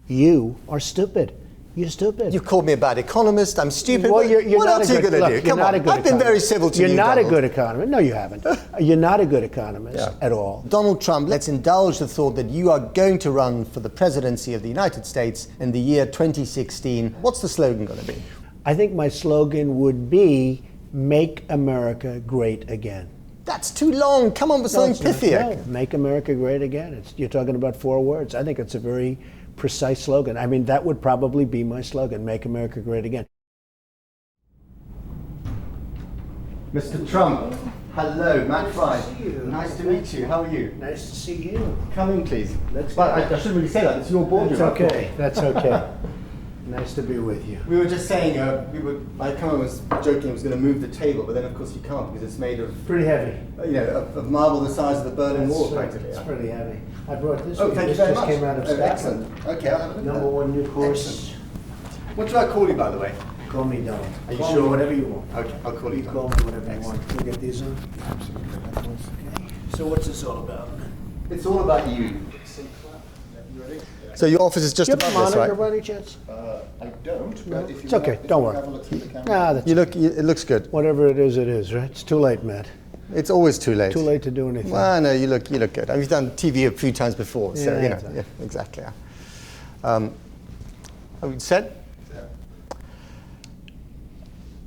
You are stupid. You're stupid. You've called me a bad economist. I'm stupid. Well, you're what not else are you going to do? Come on. I've been very civil to you, You're not a Donald. good economist. No, you haven't. You're not a good economist at all. Donald Trump, let's indulge the thought that you are going to run for the presidency of the United States in the year 2016. What's the slogan going to be? I think my slogan would be, "Make America Great Again." That's too long. Come on with something pithier. No, "Make America Great Again." You're talking about 4 words. I think it's a very precise slogan. I mean, that would probably be my slogan, "Make America Great Again." Mr. Trump, hello, Matt Frei. Nice to see you. Nice to meet you. How are you? Nice to see you. Come in, please. Let's But go. I shouldn't really say that. It's your boardroom. That's okay. That's okay. Nice to be with you. We were just saying, my camera was joking, I was going to move the table, but then of course you can't because it's made of, Pretty heavy. of marble the size of the Berlin Wall, practically. It's pretty heavy. I brought this. Oh, one. thank you This very just much. came out of Oh, Scotland. excellent. Okay, I'll have a look at that. #1 new course. Excellent. What do I call you, by the way? Call me Donald. Are you Call sure? me whatever you want. Okay, I'll call you. You call me whatever you want. Can we get these on? Absolutely. Okay. So what's this all about? It's all about you. So your office is just Do you have a above this, monitor right? by any chance? I don't, but if you It's okay. if Don't you worry. have a look through the camera. Nah, that's It looks good. whatever it is, right? It's too late, Matt. It's always too late. Too late to do anything. Well, no, you look good. I've done TV a few times before, so Yeah, yeah, exactly. Have we said?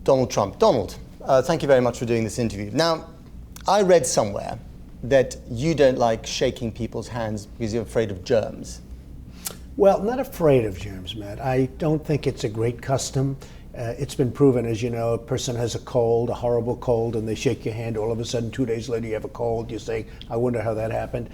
Donald Trump. Donald, thank you very much for doing this interview. Now, I read somewhere that you don't like shaking people's hands because you're afraid of germs. Well, not afraid of germs, Matt. I don't think it's a great custom. It's been proven, as you know, a person has a cold, a horrible cold, and they shake your hand. All of a sudden, 2 days later, you have a cold. You say, I wonder how that happened.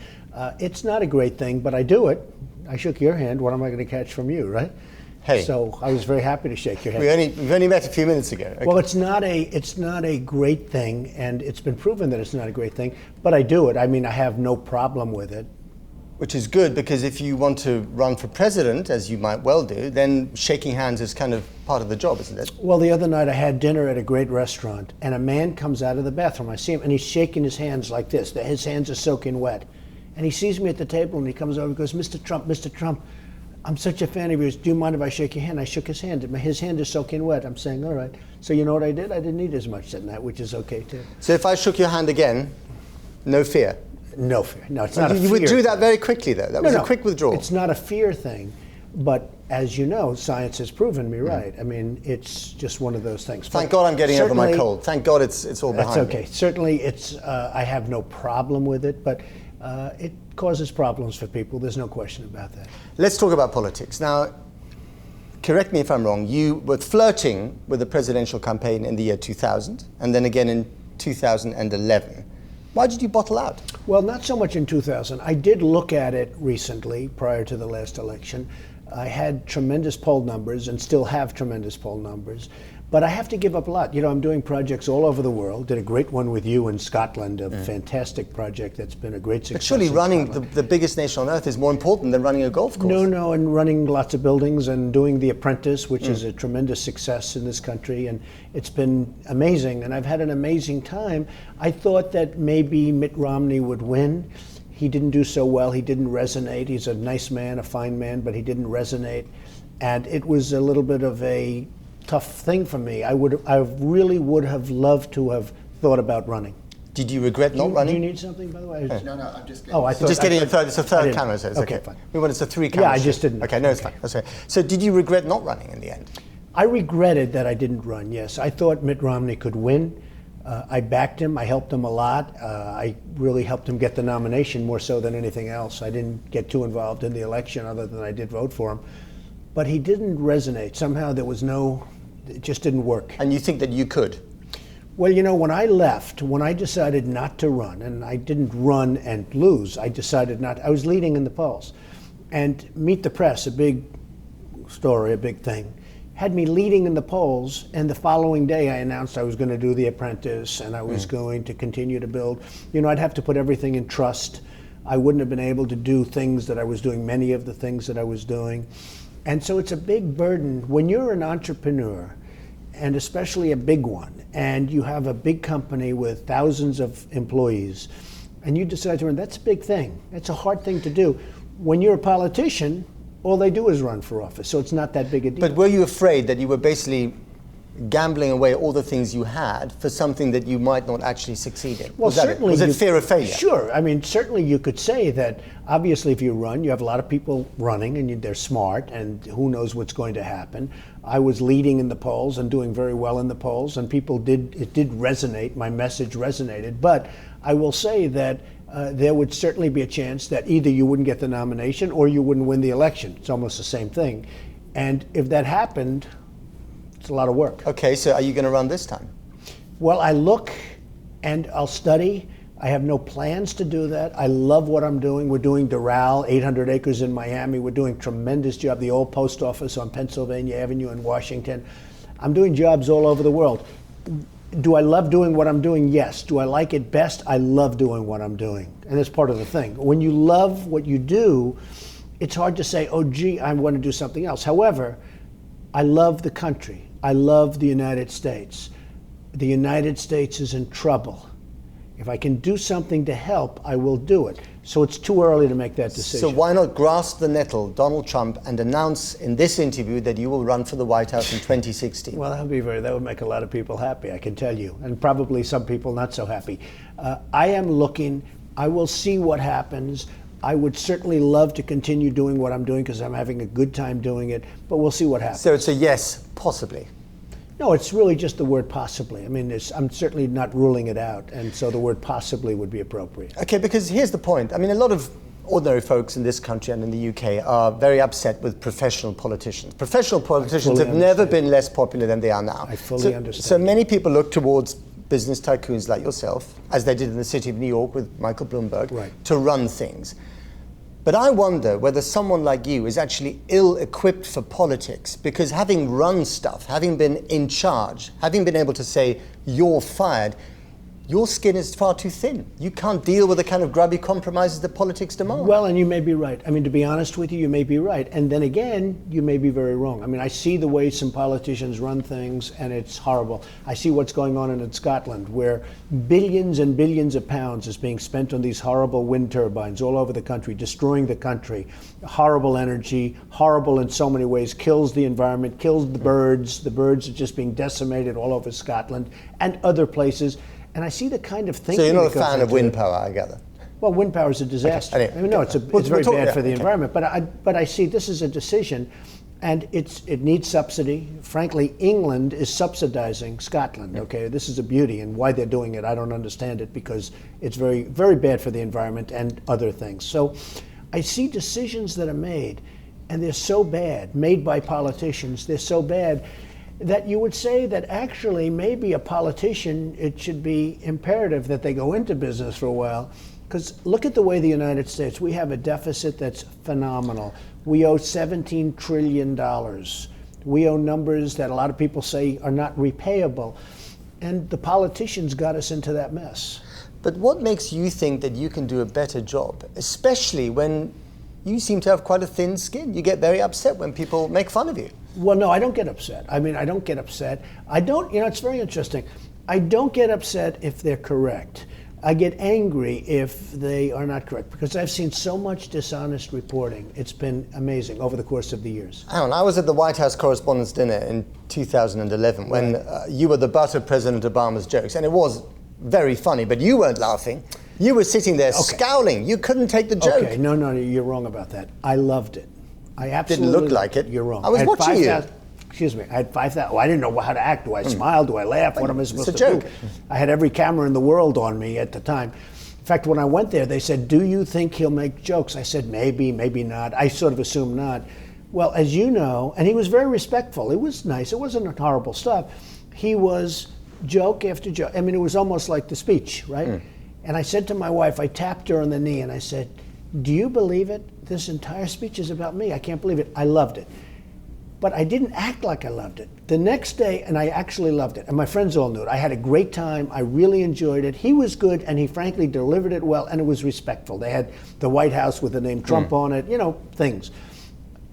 It's not a great thing, but I do it. I shook your hand. What am I going to catch from you, right? Hey. So I was very happy to shake your hand. We've only met a few minutes ago. Okay. Well, it's not a great thing, and it's been proven that it's not a great thing, but I do it. I mean, I have no problem with it. Which is good, because if you want to run for president, as you might well do, then shaking hands is kind of part of the job, isn't it? Well, the other night I had dinner at a great restaurant, and a man comes out of the bathroom. I see him, and he's shaking his hands like this. His hands are soaking wet. And he sees me at the table, and he comes over and goes, Mr. Trump, I'm such a fan of yours. Do you mind if I shake your hand? I shook his hand. His hand is soaking wet. I'm saying, all right. So you know what I did? I didn't eat as much that night, which is okay, too. So if I shook your hand again, no fear? No fear. No, it's not a fear. You withdrew that very quickly, though. That was a quick withdrawal. It's not a fear thing. But as you know, science has proven me right. I mean, it's just one of those things. Thank God I'm getting over my cold. Thank God it's all behind me. That's okay. Certainly, I have no problem with it, but it causes problems for people. There's no question about that. Let's talk about politics. Now, correct me if I'm wrong, you were flirting with the presidential campaign in the year 2000, and then again in 2011. Why did you bottle out? Well, not so much in 2000. I did look at it recently, prior to the last election. I had tremendous poll numbers and still have tremendous poll numbers. But I have to give up a lot. You know, I'm doing projects all over the world. Did a great one with you in Scotland, a fantastic project that's been a great success. But surely running the biggest nation on earth is more important than running a golf course. No, and running lots of buildings and doing The Apprentice, which is a tremendous success in this country, and it's been amazing, and I've had an amazing time. I thought that maybe Mitt Romney would win. He didn't do so well. He didn't resonate. He's a nice man, a fine man, but he didn't resonate, and it was a little bit of a tough thing for me. I really would have loved to have thought about running. Did you regret not running? Do you need something, by the way? No, I'm just getting... Oh, I thought... Just getting a third. It's a third camera, so it's okay. okay. Fine. We want it's a 3 camera. Yeah, I just didn't. Okay, no, it's fine. That's okay. So did you regret not running in the end? I regretted that I didn't run, yes. I thought Mitt Romney could win. I backed him. I helped him a lot. I really helped him get the nomination more so than anything else. I didn't get too involved in the election other than I did vote for him. But he didn't resonate. Somehow there was no... It just didn't work. And you think that you could? Well, you know, when I decided not to run, and I didn't run and lose, I decided not, I was leading in the polls. And Meet the Press, a big story, a big thing, had me leading in the polls, and the following day I announced I was going to do The Apprentice, and I was going to continue to build. You know, I'd have to put everything in trust. I wouldn't have been able to do things that I was doing, many of the things that I was doing. And so it's a big burden. When you're an entrepreneur, and especially a big one, and you have a big company with thousands of employees, and you decide to run, that's a big thing. That's a hard thing to do. When you're a politician, All they do is run for office, so it's not that big a deal. But were you afraid that you were basically gambling away all the things you had for something that you might not actually succeed in? Well, Was it fear of failure? Sure. I mean, certainly you could say that obviously if you run, you have a lot of people running and they're smart and who knows what's going to happen. I was leading in the polls and doing very well in the polls, and it did resonate, my message resonated. But I will say that there would certainly be a chance that either you wouldn't get the nomination or you wouldn't win the election. It's almost the same thing. And if that happened, it's a lot of work. Okay, so are you going to run this time? Well, I look and I'll study. I have no plans to do that. I love what I'm doing. We're doing Doral, 800 acres in Miami. We're doing a tremendous job. The old post office on Pennsylvania Avenue in Washington. I'm doing jobs all over the world. Do I love doing what I'm doing? Yes. Do I like it best? I love doing what I'm doing. And that's part of the thing. When you love what you do, it's hard to say, oh, gee, I want to do something else. However, I love the country. I love the United States. The United States is in trouble. If I can do something to help, I will do it. So it's too early to make that decision. So why not grasp the nettle, Donald Trump, and announce in this interview that you will run for the White House in 2016? Well, that would make a lot of people happy, I can tell you, and probably some people not so happy. I am looking. I will see what happens. I would certainly love to continue doing what I'm doing because I'm having a good time doing it, but we'll see what happens. So it's a yes, possibly. No, it's really just the word possibly. I mean, I'm certainly not ruling it out, and so the word possibly would be appropriate. Okay, because here's the point. I mean, a lot of ordinary folks in this country and in the UK are very upset with professional politicians. Professional politicians have never been less popular than they are now. I fully understand. So many people look towards business tycoons like yourself, as they did in the city of New York with Michael Bloomberg, to run things. But I wonder whether someone like you is actually ill-equipped for politics, because having run stuff, having been in charge, having been able to say, you're fired, your skin is far too thin. You can't deal with the kind of grubby compromises that politics demand. Well, and you may be right. I mean, to be honest with you, you may be right. And then again, you may be very wrong. I mean, I see the way some politicians run things, and it's horrible. I see what's going on in Scotland, where billions and billions of pounds is being spent on these horrible wind turbines all over the country, destroying the country. Horrible energy, horrible in so many ways, kills the environment, kills the birds. The birds are just being decimated all over Scotland and other places. And I see the kind of thinking. So you're not a fan of wind power, I gather. Well, wind power is a disaster. Okay. I mean, no, it's very bad for the environment. But I see this is a decision, and it needs subsidy. Frankly, England is subsidizing Scotland. Okay, this is a beauty, and why they're doing it, I don't understand it, because it's very, very bad for the environment and other things. So, I see decisions that are made, and they're so bad, made by politicians. They're so bad that you would say that actually maybe a politician, it should be imperative that they go into business for a while. Because look at the way the United States, we have a deficit that's phenomenal. We owe $17 trillion. We owe numbers that a lot of people say are not repayable. And the politicians got us into that mess. But what makes you think that you can do a better job, especially when you seem to have quite a thin skin? You get very upset when people make fun of you. Well, no, I don't get upset. I mean, I don't get upset. It's very interesting. I don't get upset if they're correct. I get angry if they are not correct, because I've seen so much dishonest reporting. It's been amazing over the course of the years. Hang on, I was at the White House Correspondents' Dinner in 2011 when you were the butt of President Obama's jokes, and it was very funny, but you weren't laughing. You were sitting there scowling. You couldn't take the joke. Okay, no, you're wrong about that. I loved it. I absolutely didn't look like it. You're wrong. I was watching you. Excuse me. I had 5,000. I didn't know how to act. Do I smile? Do I laugh? What am I supposed to joke. do? I had every camera in the world on me at the time. In fact, when I went there, they said, "Do you think he'll make jokes?" I said, "Maybe, maybe not." I sort of assumed not. Well, as you know, and he was very respectful. It was nice. It wasn't horrible stuff. He was joke after joke. I mean, it was almost like the speech, right? And I said to my wife, I tapped her on the knee and I said, "Do you believe it? This entire speech is about me. I can't believe it. I loved it." But I didn't act like I loved it. The next day, and I actually loved it, and my friends all knew it. I had a great time. I really enjoyed it. He was good, and he frankly delivered it well, and it was respectful. They had the White House with the name Trump on it, things.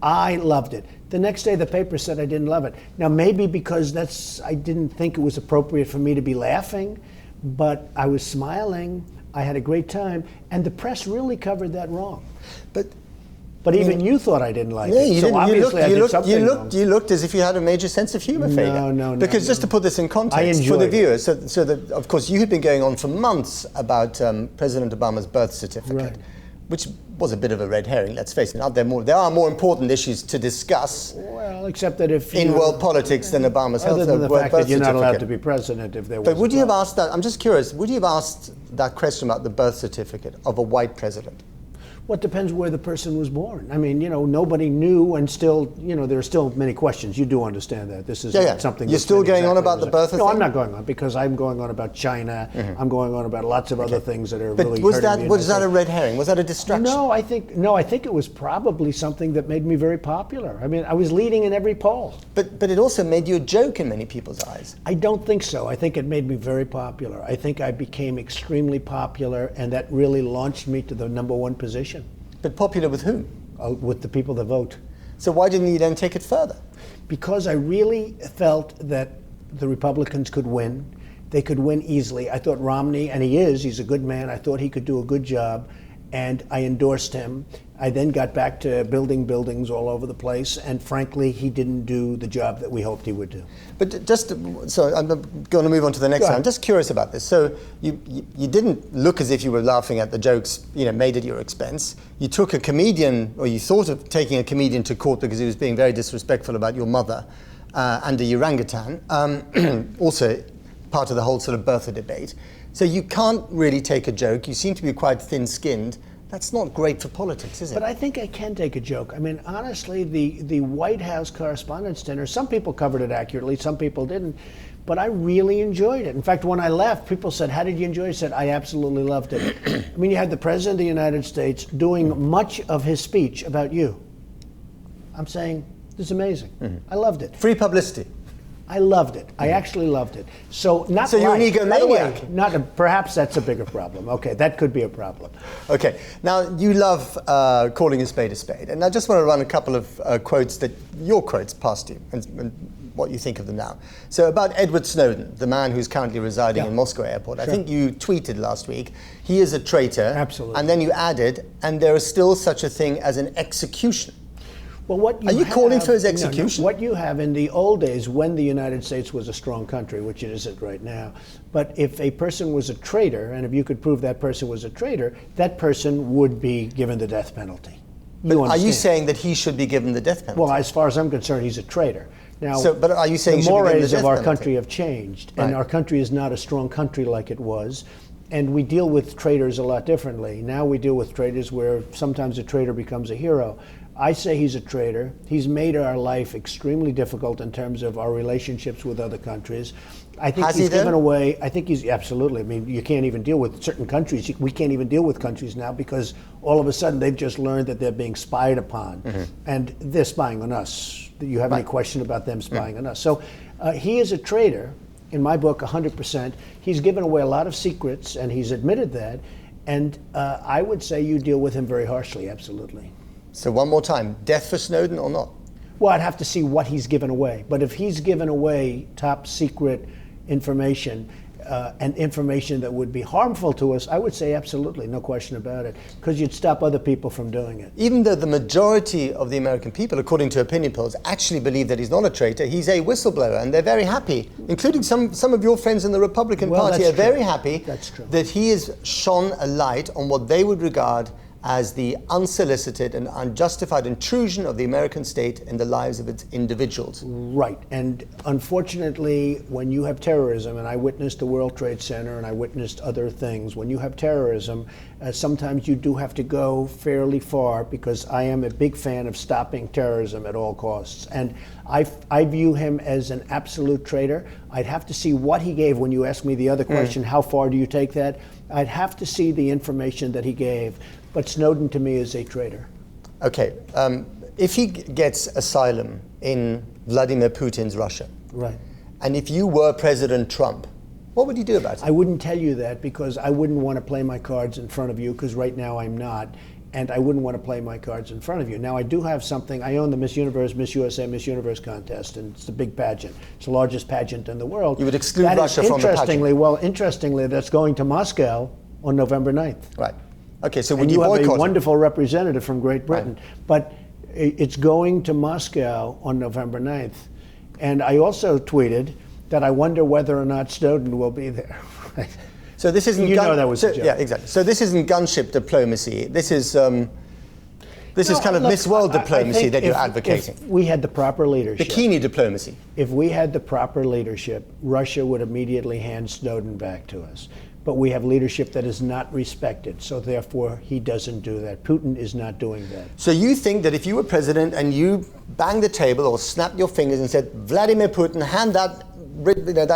I loved it. The next day, the paper said I didn't love it. Now, maybe because I didn't think it was appropriate for me to be laughing, but I was smiling. I had a great time, and the press really covered that wrong. But But even you thought I didn't like No, it. you So didn't. obviously I did something wrong. You looked as if you had a major sense of humor, Frei. No. Because just to put this in context for the viewers, so that, of course, you had been going on for months about President Obama's birth certificate, which was a bit of a red herring, let's face it. There are more important issues to discuss except that if in world politics than Obama's health other than the fact that you're not allowed to certificate. be president if there was But would a you have problem. asked that, I'm just curious, would you have asked that question about the birth certificate of a white president? Well, it depends where the person was born. I mean, nobody knew, and still, there are still many questions. You do understand that. This is not something. You're that's still been going on exactly about the birth No, thing? I'm not going on because I'm going on about China. I'm going on about lots of other things that are But really was hurting that a red herring? Was that a distraction? No, I think it was probably something that made me very popular. I mean, I was leading in every poll. But it also made you a joke in many people's eyes. I don't think so. I think it made me very popular. I think I became extremely popular, and that really launched me to the #1 position. But popular with whom? With the people that vote. So why didn't you then take it further? Because I really felt that the Republicans could win. They could win easily. I thought Romney, and he's a good man, I thought he could do a good job, and I endorsed him. I then got back to building buildings all over the place, and frankly, he didn't do the job that we hoped he would do. But so I'm going to move on to the next one. I'm just curious about this. So you didn't look as if you were laughing at the jokes, made at your expense. You took a comedian, or you thought of taking a comedian to court because he was being very disrespectful about your mother and the orangutan. Also part of the whole sort of birther debate. So you can't really take a joke. You seem to be quite thin-skinned. That's not great for politics, is it? But I think I can take a joke. I mean, honestly, the White House Correspondents' Dinner, some people covered it accurately, some people didn't, but I really enjoyed it. In fact, when I left, people said, "How did you enjoy it?" I said, "I absolutely loved it." I mean, you had the President of the United States doing much of his speech about you. I'm saying, this is amazing. I loved it. Free publicity. I loved it. I actually loved it. So you're an egomaniac. Perhaps that's a bigger problem. Okay, that could be a problem. Okay, now you love calling a spade, and I just want to run a couple of quotes your quotes past you, and what you think of them now. So about Edward Snowden, the man who's currently residing in Moscow airport, I think you tweeted last week, he is a traitor. Absolutely. And then you added, and there is still such a thing as an execution. Well, Are you calling for his execution? No. What you have in the old days, when the United States was a strong country, which it isn't right now, but if a person was a traitor, and if you could prove that person was a traitor, that person would be given the death penalty. Are you saying that he should be given the death penalty? Well, as far as I'm concerned, he's a traitor. Now, but are you saying the he should be given the mores death of our penalty? country have changed, and our country is not a strong country like it was. And we deal with traitors a lot differently. Now we deal with traitors where sometimes a traitor becomes a hero. I say he's a traitor. He's made our life extremely difficult in terms of our relationships with other countries. I think he's given away, I think he's, absolutely. I mean, you can't even deal with certain countries. We can't even deal with countries now because all of a sudden they've just learned that they're being spied upon. And they're spying on us. Do you have any question about them spying on us? So he is a traitor. In my book, 100%. He's given away a lot of secrets, and he's admitted that. And I would say you deal with him very harshly, absolutely. So one more time, death for Snowden or not? Well, I'd have to see what he's given away. But if he's given away top secret information and information that would be harmful to us, I would say absolutely, no question about it, because you'd stop other people from doing it. Even though the majority of the American people, according to opinion polls, actually believe that he's not a traitor, he's a whistleblower, and they're very happy, including some of your friends in the Republican Party are very happy that he has shone a light on what they would regard as the unsolicited and unjustified intrusion of the American state in the lives of its individuals. Right. And unfortunately, when you have terrorism, and I witnessed the World Trade Center and I witnessed other things, when you have terrorism, sometimes you do have to go fairly far, because I am a big fan of stopping terrorism at all costs. And I view him as an absolute traitor. I'd have to see what he gave. When you asked me the other question, how far do you take that? I'd have to see the information that he gave. But Snowden, to me, is a traitor. Okay. If he gets asylum in Vladimir Putin's Russia, right, and if you were President Trump, what would you do about it? I wouldn't tell you that, because I wouldn't want to play my cards in front of you, because right now I'm not. And I wouldn't want to play my cards in front of you. Now, I do have something. I own the Miss Universe, Miss USA, Miss Universe contest, and it's the big pageant. It's the largest pageant in the world. You would exclude Russia from the pageant? Interestingly, that's going to Moscow on November 9th. Right. Okay, so would and you have boycott a it? wonderful representative from Great Britain. But it's going to Moscow on November 9th. And I also tweeted that I wonder whether or not Snowden will be there. So this isn't know that was a joke. Yeah, exactly. So this isn't gunship diplomacy. This is kind of Miss World diplomacy that you're advocating. If we had the proper leadership. Bikini diplomacy. If we had the proper leadership, Russia would immediately hand Snowden back to us. But we have leadership that is not respected, so therefore he doesn't do that. Putin is not doing that. So you think that if you were president and you banged the table or snapped your fingers and said, Vladimir Putin, hand that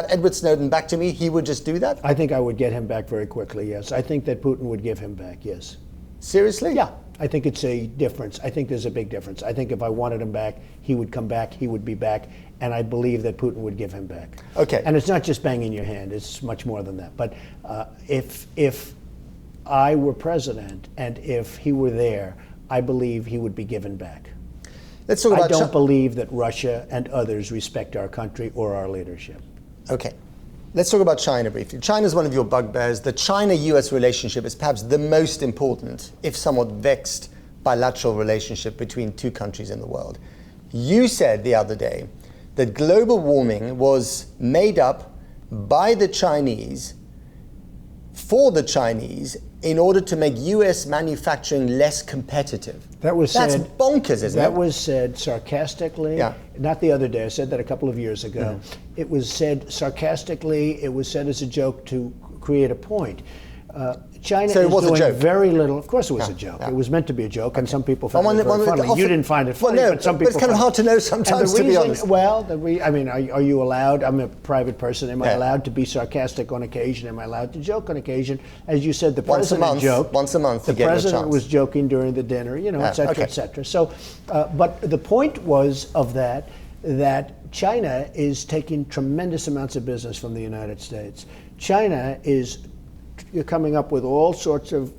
Edward Snowden back to me, he would just do that? I think I would get him back very quickly, yes. I think that Putin would give him back, yes. Seriously? Yeah. I think it's a difference. I think there's a big difference. I think if I wanted him back, he would come back, he would be back, and I believe that Putin would give him back. Okay. And it's not just banging your hand, it's much more than that. But if I were president and if he were there, I believe he would be given back. Let's talk I about don't believe that Russia and others respect our country or our leadership. Okay. Let's talk about China briefly. China is one of your bugbears. The China-US relationship is perhaps the most important, if somewhat vexed, bilateral relationship between two countries in the world. You said the other day that global warming was made up by the Chinese, for the Chinese, in order to make US manufacturing less competitive. That's bonkers, isn't it? That was said sarcastically. Yeah. Not the other day. I said that a couple of years ago. Mm-hmm. It was said sarcastically. It was said as a joke to create a point. China So it is was a doing joke. very little. Of course, it was Yeah, a joke. yeah. It was meant to be a joke, and some people found it very funny. often- You didn't find it funny, Well, no, but some people. but it's kind of found hard to know And sometimes, the to be reason- honest. Well, I mean, are you allowed? I'm a private person. Am I Yeah. allowed to be sarcastic on occasion? Am I allowed to joke on occasion? As you said, the Once a president month, joked. once a month, The you get your president chance. was joking during the dinner, Yeah, et cetera, okay. et cetera. So, but the point was of that China is taking tremendous amounts of business from the United States. China is coming up with all sorts of,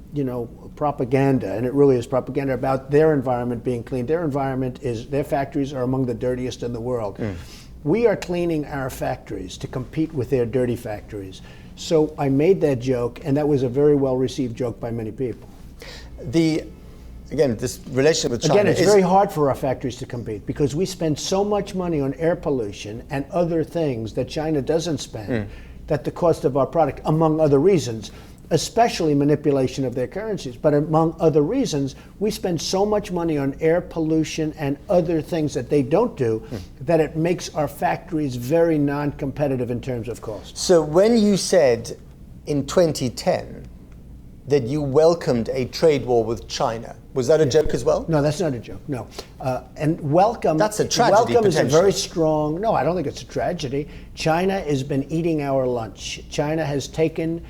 propaganda, and it really is propaganda about their environment being clean. Their factories are among the dirtiest in the world. We are cleaning our factories to compete with their dirty factories. So I made that joke, and that was a very well received joke by many people. Again, this relationship with China Again, it's very hard for our factories to compete because we spend so much money on air pollution and other things that China doesn't spend, that the cost of our product, among other reasons, especially manipulation of their currencies, but among other reasons, we spend so much money on air pollution and other things that they don't do that it makes our factories very non-competitive in terms of cost. So when you said in 2010 that you welcomed a trade war with China, was that a joke as well? No, that's not a joke. No, and welcome. That's a tragedy, Welcome is a potentially. very strong. No, I don't think it's a tragedy. China has been eating our lunch. China has taken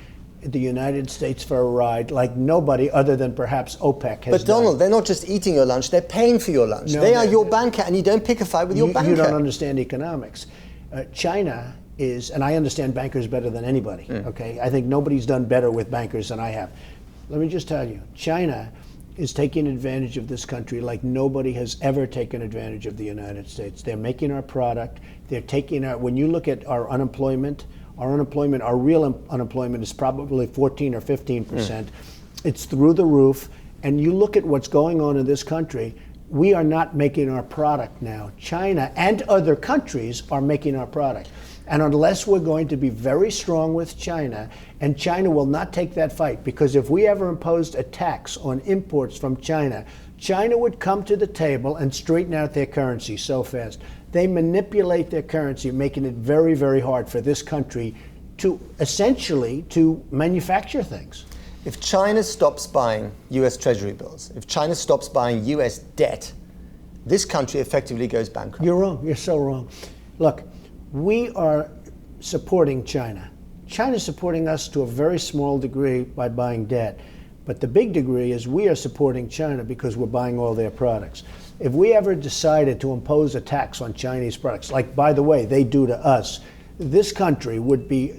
the United States for a ride like nobody other than perhaps OPEC has But Donald, done. they're not just eating your lunch, they're paying for your lunch. No, they are they're- your banker, and you don't pick a fight with your banker. You don't understand economics. China is, and I understand bankers better than anybody, okay? I think nobody's done better with bankers than I have. Let me just tell you, China is taking advantage of this country like nobody has ever taken advantage of the United States. They're making our product. They're taking our, when you look at our unemployment, our real unemployment is probably 14 or 15%. It's through the roof. And you look at what's going on in this country, we are not making our product now. China and other countries are making our product. And unless we're going to be very strong with China, and China will not take that fight, because if we ever imposed a tax on imports from China, China would come to the table and straighten out their currency so fast. They manipulate their currency, making it very, very hard for this country to essentially to manufacture things. If China stops buying US Treasury bills, if China stops buying US debt, this country effectively goes bankrupt. You're wrong. You're so wrong. Look, we are supporting China. China's supporting us to a very small degree by buying debt. But the big degree is we are supporting China because we're buying all their products. If we ever decided to impose a tax on Chinese products, like, by the way, they do to us, this country would be,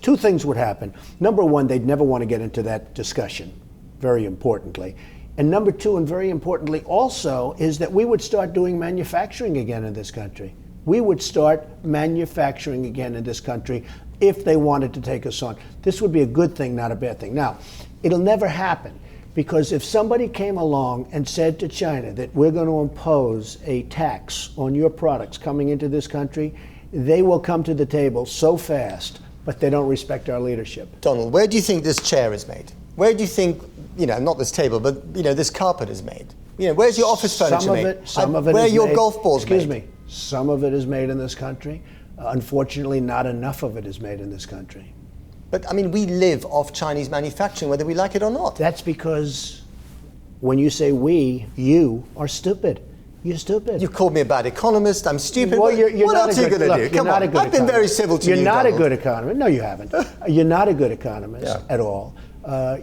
two things would happen. Number one, they'd never want to get into that discussion, very importantly. And number two, and very importantly also, is that we would start doing manufacturing again in this country. We would start manufacturing again in this country if they wanted to take us on. This would be a good thing, not a bad thing. Now, it'll never happen. Because if somebody came along and said to China that we're going to impose a tax on your products coming into this country, they will come to the table so fast, but they don't respect our leadership. Donald, where do you think this chair is made? Where do you think, not this table, but this carpet is made? Where's your office furniture made? Some of it where is are your made, golf balls made? Excuse me. Some of it is made in this country. Unfortunately, not enough of it is made in this country. But we live off Chinese manufacturing, whether we like it or not. That's because when you say we, you are stupid. You're stupid. You called me a bad economist. I'm stupid. Well, you're what not else are you going to do? Come on. I've been very civil to you. You're not Donald. a good economist. No, you haven't. You're not a good economist at all.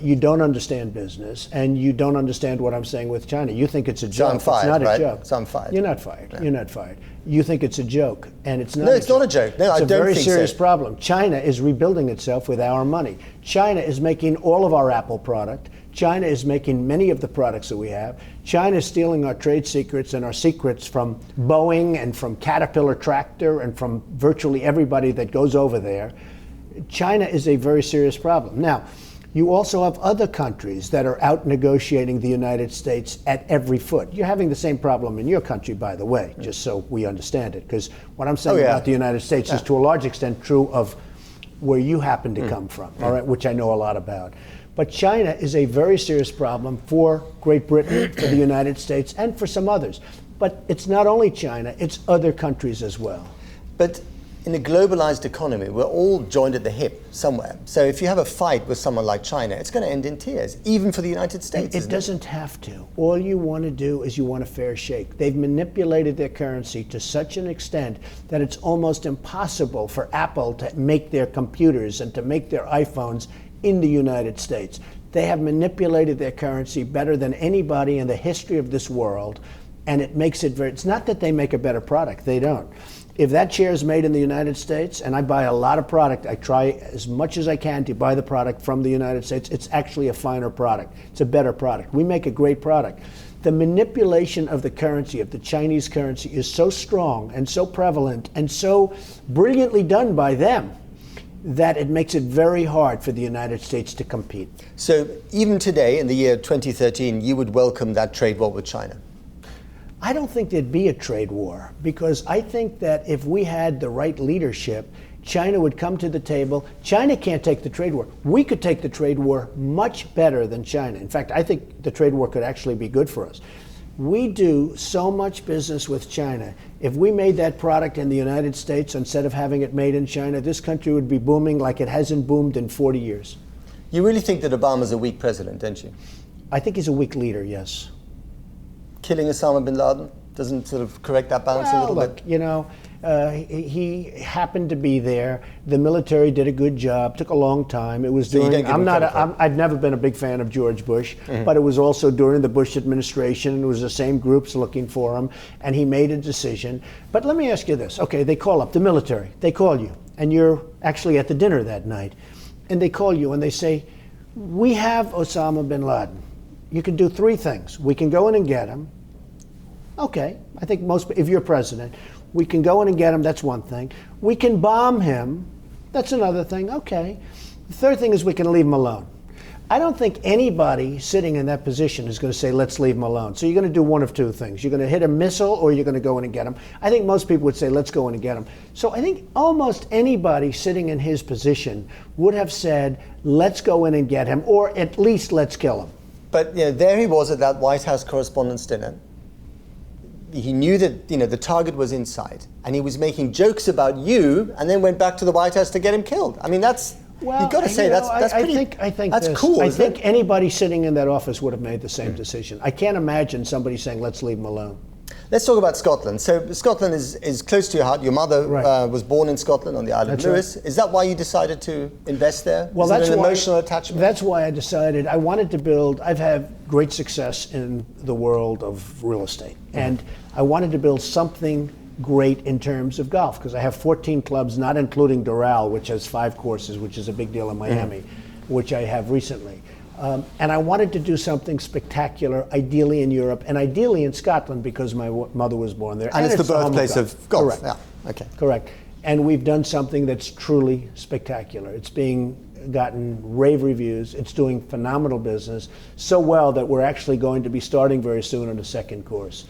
You don't understand business, and you don't understand what I'm saying with China. You think it's a joke. So I'm fired, it's not right? a joke. So I'm fired. You're not fired. Yeah. You're not fired. You think it's a joke, and it's not. No, it's not a joke. No, I don't think so. It's a very serious problem. China is rebuilding itself with our money. China is making all of our Apple product. China is making many of the products that we have. China is stealing our trade secrets and our secrets from Boeing and from Caterpillar Tractor and from virtually everybody that goes over there. China is a very serious problem. Now, you also have other countries that are out negotiating the United States at every foot. You're having the same problem in your country, by the way, just so we understand it. Because what I'm saying about the United States is to a large extent true of where you happen to come from, all right, which I know a lot about. But China is a very serious problem for Great Britain, for the United States, and for some others. But it's not only China, it's other countries as well. But in a globalized economy, we're all joined at the hip somewhere. So if you have a fight with someone like China, it's going to end in tears, even for the United States. It doesn't have to. All you want to do is you want a fair shake. They've manipulated their currency to such an extent that it's almost impossible for Apple to make their computers and to make their iPhones in the United States. They have manipulated their currency better than anybody in the history of this world, and it makes it it's not that they make a better product, they don't. If that chair is made in the United States, and I buy a lot of product, I try as much as I can to buy the product from the United States, it's actually a finer product. It's a better product. We make a great product. The manipulation of the currency, of the Chinese currency, is so strong and so prevalent and so brilliantly done by them that it makes it very hard for the United States to compete. So even today, in the year 2013, you would welcome that trade war with China? I don't think there'd be a trade war, because I think that if we had the right leadership, China would come to the table. China can't take the trade war. We could take the trade war much better than China. In fact, I think the trade war could actually be good for us. We do so much business with China. If we made that product in the United States instead of having it made in China, this country would be booming like it hasn't boomed in 40 years. You really think that Obama's a weak president, don't you? I think he's a weak leader, yes. Killing Osama bin Laden doesn't sort of correct that balance a little bit? He happened to be there. The military did a good job. Took a long time. It was during. I've never been a big fan of George Bush, but it was also during the Bush administration. It was the same groups looking for him, and he made a decision. But let me ask you this: okay, they call up the military. They call you, and you're actually at the dinner that night, and they call you and they say, "We have Osama bin Laden. You can do three things. We can go in and get him." Okay, I think if you're president, we can go in and get him, that's one thing. We can bomb him, that's another thing, okay. The third thing is we can leave him alone. I don't think anybody sitting in that position is going to say, let's leave him alone. So you're going to do one of two things. You're going to hit a missile or you're going to go in and get him. I think most people would say, let's go in and get him. So I think almost anybody sitting in his position would have said, let's go in and get him, or at least let's kill him. But there he was at that White House Correspondents' Dinner. He knew that the target was inside, and he was making jokes about you, and then went back to the White House to get him killed. I mean, you've got to say that's pretty. I think that's cool. I think anybody sitting in that office would have made the same decision. I can't imagine somebody saying, "Let's leave him alone." Let's talk about Scotland. So Scotland is close to your heart. Your mother was born in Scotland on the Isle of Lewis. Right. Is that why you decided to invest there? Well, that's an emotional attachment. That's why I decided I wanted to build. I've had great success in the world of real estate, and I wanted to build something great in terms of golf, because I have 14 clubs, not including Doral, which has 5 courses, which is a big deal in Miami, which I have recently. And I wanted to do something spectacular, ideally in Europe, and ideally in Scotland, because my mother was born there. And it's the birthplace of golf. Correct. Yeah. Okay. Correct. And we've done something that's truly spectacular. It's being gotten rave reviews. It's doing phenomenal business, so well that we're actually going to be starting very soon on a second course.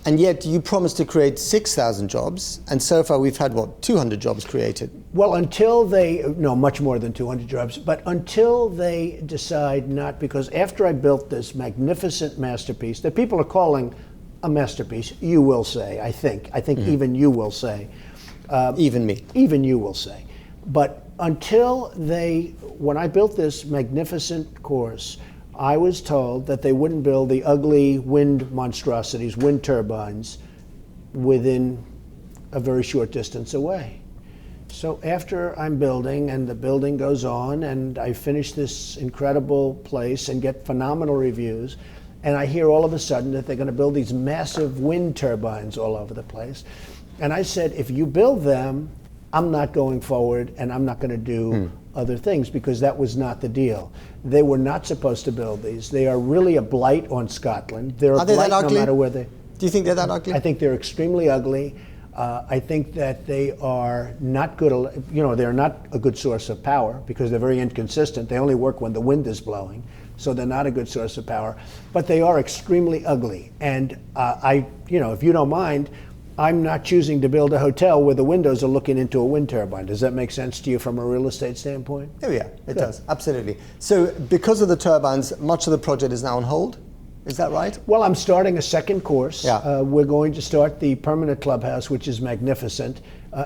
And yet you promised to create 6,000 jobs, and so far we've had, what, 200 jobs created? Well, until they, no, much more than 200 jobs, but until they decide not, because after I built this magnificent masterpiece that people are calling a masterpiece, you will say, I think even you will say. Even me. Even you will say. But until they, when I built this magnificent course, I was told that they wouldn't build the ugly wind monstrosities, wind turbines, within a very short distance away. So after I'm building, and the building goes on, and I finish this incredible place and get phenomenal reviews, and I hear all of a sudden that they're going to build these massive wind turbines all over the place. And I said, if you build them, I'm not going forward, and I'm not going to do other things, because that was not the deal. They were not supposed to build these. They are really a blight on Scotland. They're a blight no matter where they... Do you think they're that ugly? I think they're extremely ugly. I think that they are not good, they're not a good source of power, because they're very inconsistent. They only work when the wind is blowing, so they're not a good source of power. But they are extremely ugly. And if you don't mind, I'm not choosing to build a hotel where the windows are looking into a wind turbine. Does that make sense to you from a real estate standpoint? Oh yeah, it does, absolutely. So because of the turbines, much of the project is now on hold? Is that right? Well, I'm starting a second course. Yeah. We're going to start the permanent clubhouse, which is magnificent.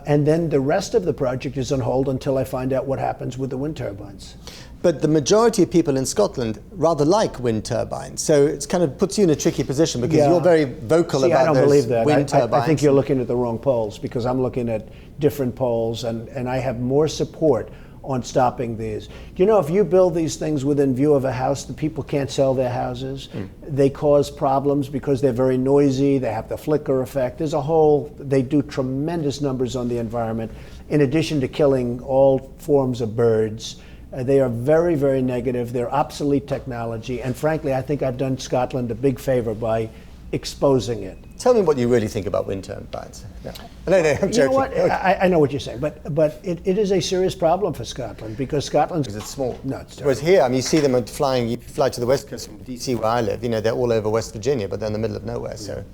And then the rest of the project is on hold until I find out what happens with the wind turbines. But the majority of people in Scotland rather like wind turbines. So it kind of puts you in a tricky position, because you're very vocal about I don't those believe that. wind turbines. I think you're looking at the wrong polls, because I'm looking at different polls, and I have more support on stopping these. If you build these things within view of a house, the people can't sell their houses. They cause problems because they're very noisy. They have the flicker effect. They do tremendous numbers on the environment, in addition to killing all forms of birds. They are very, very negative. They're obsolete technology. And frankly, I think I've done Scotland a big favor by exposing it. Tell me what you really think about wind turbines. No, I'm joking. You know what? I know what you're saying, but it is a serious problem for Scotland, because Scotland's... Because it's small. No, it's terrible. Whereas here, you see them flying, you fly to the west coast from DC where I live, they're all over West Virginia, but they're in the middle of nowhere, so,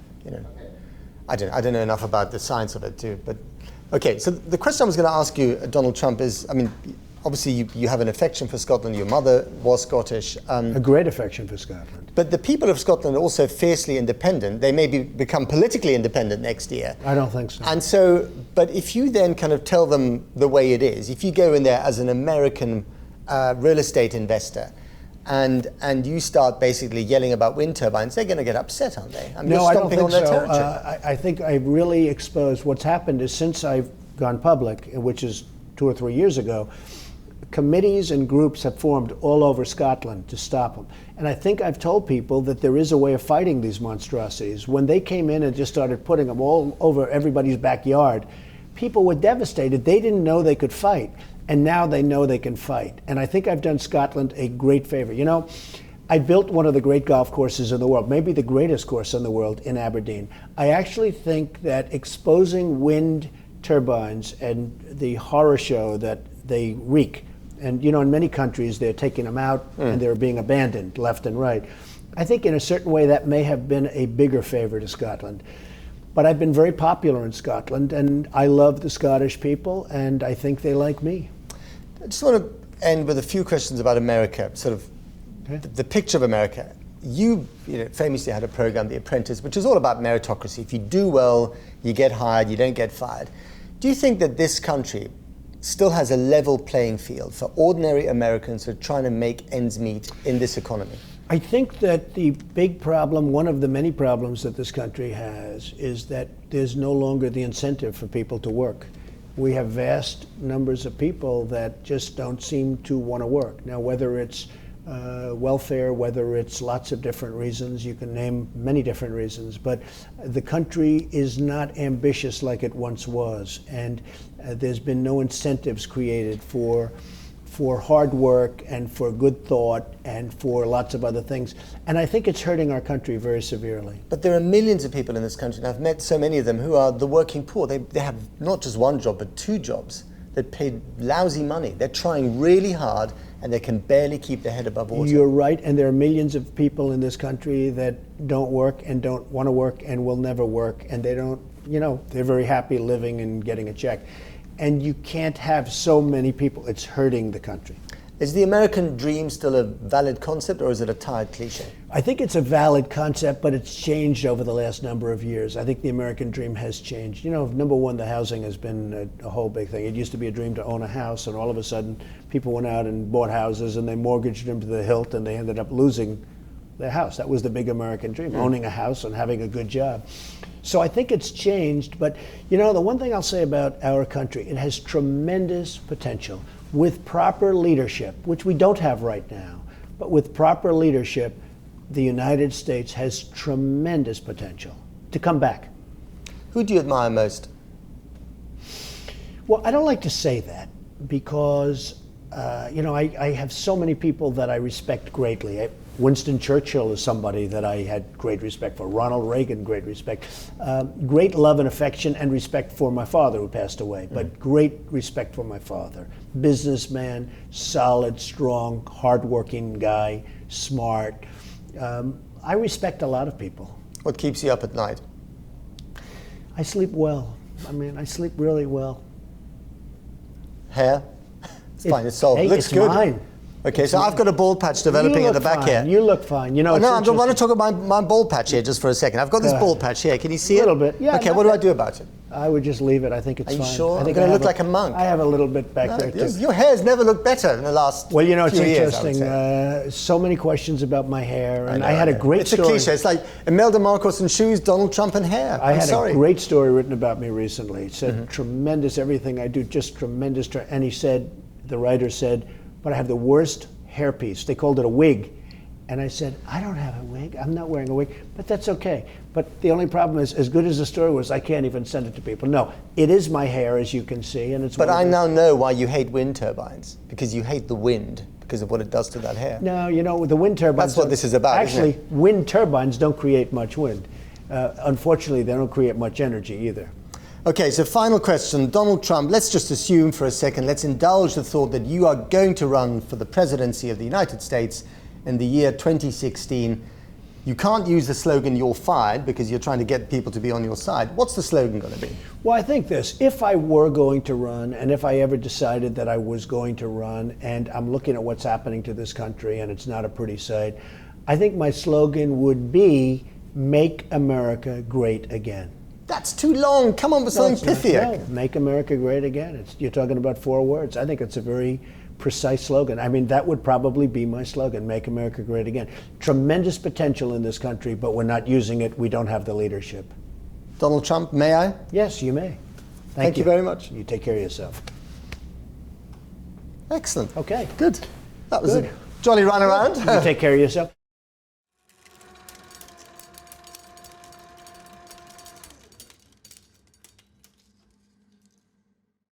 I don't know enough about the science of it too, but... Okay, so the question I was going to ask you, Donald Trump, is, obviously you have an affection for Scotland, your mother was Scottish. A great affection for Scotland. But the people of Scotland are also fiercely independent. They may become politically independent next year. I don't think so. And so, but if you then kind of tell them the way it is, if you go in there as an American real estate investor, and you start basically yelling about wind turbines, they're going to get upset, aren't they? No, I don't think on their so. territory. I think I've really exposed what's happened is, since I've gone public, which is 2 or 3 years ago, committees and groups have formed all over Scotland to stop them. And I think I've told people that there is a way of fighting these monstrosities. When they came in and just started putting them all over everybody's backyard, people were devastated. They didn't know they could fight. And now they know they can fight. And I think I've done Scotland a great favor. I built one of the great golf courses in the world, maybe the greatest course in the world, in Aberdeen. I actually think that exposing wind turbines and the horror show that they wreak, and in many countries they're taking them out and they're being abandoned left and right. I think in a certain way that may have been a bigger favor to Scotland. But I've been very popular in Scotland, and I love the Scottish people, and I think they like me. I just want to end with a few questions about America, sort of the picture of America. You famously had a program, The Apprentice, which is all about meritocracy. If you do well, you get hired, you don't get fired. Do you think that this country still has a level playing field for ordinary Americans who are trying to make ends meet in this economy? I think that the big problem, one of the many problems that this country has, is that there's no longer the incentive for people to work. We have vast numbers of people that just don't seem to want to work. Now, whether it's welfare, whether it's lots of different reasons, you can name many different reasons, but the country is not ambitious like it once was, and there's been no incentives created for hard work and for good thought and for lots of other things. And I think it's hurting our country very severely. But there are millions of people in this country, and I've met so many of them, who are the working poor. They have not just one job, but 2 jobs. that paid lousy money. They're trying really hard and they can barely keep their head above water. You're right, and there are millions of people in this country that don't work and don't want to work and will never work, and they don't, they're very happy living and getting a check. And you can't have so many people. It's hurting the country. Is the American dream still a valid concept, or is it a tired cliche? I think it's a valid concept, but it's changed over the last number of years. I think the American dream has changed. Number one, the housing has been a whole big thing. It used to be a dream to own a house, and all of a sudden people went out and bought houses and they mortgaged them to the hilt, and they ended up losing their house. That was the big American dream, owning a house and having a good job. So I think it's changed, but the one thing I'll say about our country, it has tremendous potential. With proper leadership, which we don't have right now, but with proper leadership, the United States has tremendous potential to come back. Who do you admire most? Well, I don't like to say that because, I have so many people that I respect greatly. Winston Churchill is somebody that I had great respect for. Ronald Reagan, great respect. Great love and affection and respect for my father who passed away, but great respect for my father. Businessman, solid, strong, hardworking guy, smart. I respect a lot of people. What keeps you up at night? I sleep well. I sleep really well. Hair? It's fine, it's solved. Hey, Looks it's good. mine. Okay, so I've got a bald patch developing at the back here. You look fine. I want to talk about my bald patch here just for a second. I've got this bald patch here. Can you see it? A little bit, yeah. Okay, what do I do about it? I would just leave it. I think it's fine. Are you sure? I think I'm going to look like a monk. I have a little bit back there too. Your hair's never looked better in the last Well, it's few years, interesting. So many questions about my hair, and I had a great it's story. It's a cliche. It's like Imelda Marcos and shoes, Donald Trump and hair. I had a great story written about me recently. It said, tremendous, everything I do, just tremendous. And he said, the writer said, but I have the worst hairpiece. They called it a wig. And I said, I don't have a wig. I'm not wearing a wig, but that's okay. But the only problem is, as good as the story was, I can't even send it to people. No, it is my hair, as you can see, and it's. But I now know why you hate wind turbines, because you hate the wind because of what it does to that hair. No, the wind turbines. That's what this is about. Actually, isn't it? wind turbines don't create much wind. Unfortunately, they don't create much energy either. Okay, so final question. Donald Trump, let's just assume for a second, let's indulge the thought that you are going to run for the presidency of the United States in the year 2016. You can't use the slogan, "You're fired," because you're trying to get people to be on your side. What's the slogan going to be? Well, I think this. If I were going to run, and if I ever decided that I was going to run, and I'm looking at what's happening to this country, and it's not a pretty sight, I think my slogan would be, "Make America Great Again." That's too long. Come on with something pithier. No, "Make America Great Again." You're talking about 4 words. I think it's a very precise slogan. That would probably be my slogan, "Make America Great Again." Tremendous potential in this country, but we're not using it. We don't have the leadership. Donald Trump, may I? Yes, you may. Thank you very much. You take care of yourself. Excellent. Okay. Good. That was Good. a jolly run around. You take care of yourself.